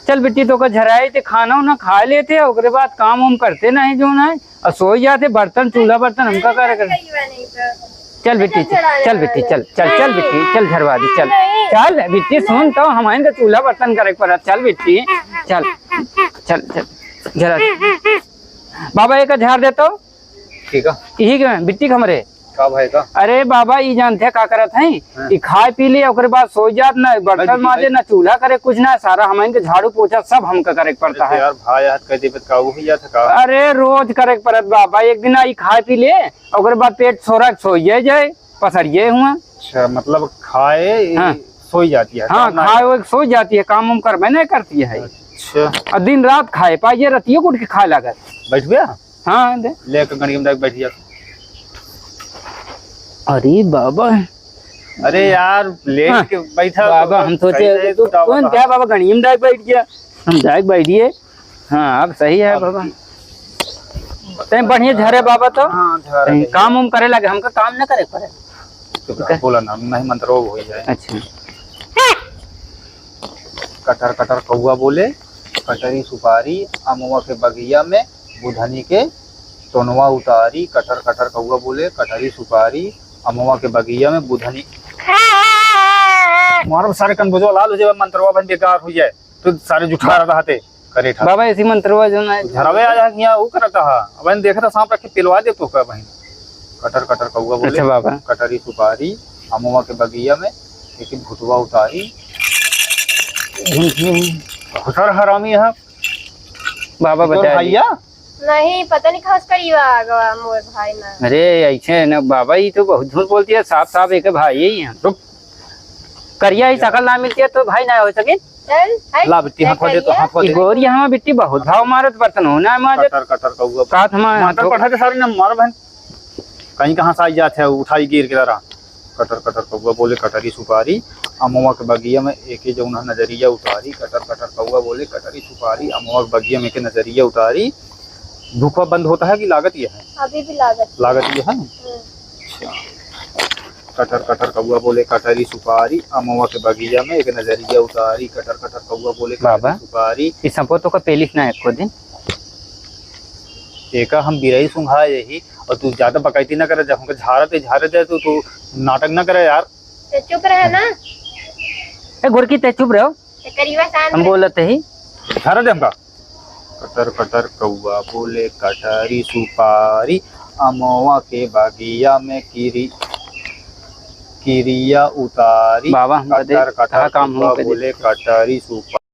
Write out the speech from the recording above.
चल बेटी तो का झराई थे खाना उना खा लेते ओकरे बाद काम उम करते नहीं जो ना और सो जाते बर्तन चूल्हा बर्तन हमका कर। चल बेटी चल बेटी चल चल चल बेटी चल झरवा दी चल चल बेटी सुन तो हमारे तो चूल्हा बर्तन करे पड़ा। चल बेटी चल चल चल झरा बाबा एक झाड़ देता ठीक है यही बिट्टी हमरे का भाई का। अरे बाबा ये जानते का करत है खाए पी लिए ओकरे बाद सो जात ना बर्तन माजे ना चूल्हा करे कुछ ना सारा हमारे झाड़ू पोछा सब हमका करे पड़ता है यार भाई यार कह दे का हो जात का। अरे रोज करे पड़त बाबा एक दिन आई खाए पी ले ओकरे बाद पेट छोरा सोइए जाए पसरिए हुआ। अच्छा मतलब खाए हाँ। सोई जाती है। हाँ खाए वो सो जाती है काम उम कर नहीं करती है। अच्छा और दिन रात खाए पाइए रतियो कुट के खाए लागत। बैठ गया हाँ लेकर गणियम डाक बैठ जा। अरे बाबा अरे यार लेट हाँ। के बैठा बाबा हम सोचे तो कौन क्या बाबा गणियम डाक बैठ गया हम डाक बैठिए। हाँ अब सही है बाबा तैं बढ़िया झरे बाबा तो हाँ काम उम करे लगे हमका काम न करे पड़े। बोला ना नहीं मंत्रो हो जाए। अच्छा कटर कटर कौआ बोले कटरी सुपारी अमुआ के बगिया में बुधनी के सोनवा उतारी। कटर कटर कौआ बोले कटरी सुपारी अमुआ के बगिया में बुधनी मारो सारे कन बुझो लाल हो जाए मंत्रवा बन बेकार हो जाए तो सारे जुठा रहते करे था बाबा ऐसी मंत्रवा जो ना झरवे आ जा यहाँ वो करता है अब देखा सांप रख के पिलवा दे तो क्या बहन। कटर कटर कौआ बोले अच्छा बाबा कटरी सुपारी अमुआ के बगिया में एक भुतवा उतारी। घुसर हरामी है बाबा तो बता भैया नहीं पता नहीं खास करीबा आगवा मोर भाई ना। अरे ऐसे न बाबा ये तो बहुत झूठ बोलती है साफ साफ एक भाई ही है रुक करिया ही शकल ना मिलती है तो भाई ना हो सके। चल ला बिट्टी हाथ खोल दे तो हाथ खोल दे। गोरी हमारा बिट्टी बहुत भाव मारत बर्तन होना है माजत कटर कटर कौआ कात हमारे मातर पठा के सारे न मार बहन कहीं कहां से आई जात है उठाई गिर के दरा। कटर कटर कौआ बोले कटरी सुपारी अमुआ के बगिया में एक जो नजरिया उतारी। कटर कटर कौआ बोले कटरी सुपारी अमुआ के बगिया में एक नजरिया उतारी। धूपा बंद होता है कि लागत ये है अभी भी लागत ये है। कटर कटर कौआ बोले कटरी सुपारी अमुआ के बगिया में एक नजरिया उतारी। कटर कटर कौआ बोले बाबा सुपारी इस संपो तो का पेलिस ना एक दिन एक हम बिरई सुंघा यही और तू ज्यादा बकैती ना करे जब हमको झारे दे तो तू नाटक ना करे यार। तो चुप रहे ना ए गोरकी ते चुप रहो करीबा शांत हम बोलते ही झारे दे हमका। कटर कटर कौआ बोले कटरी सुपारी अमुआ के बगिया में किरिया उतारी। बाबा हम कटर कटर काम कौआ बोले कटरी सुपारी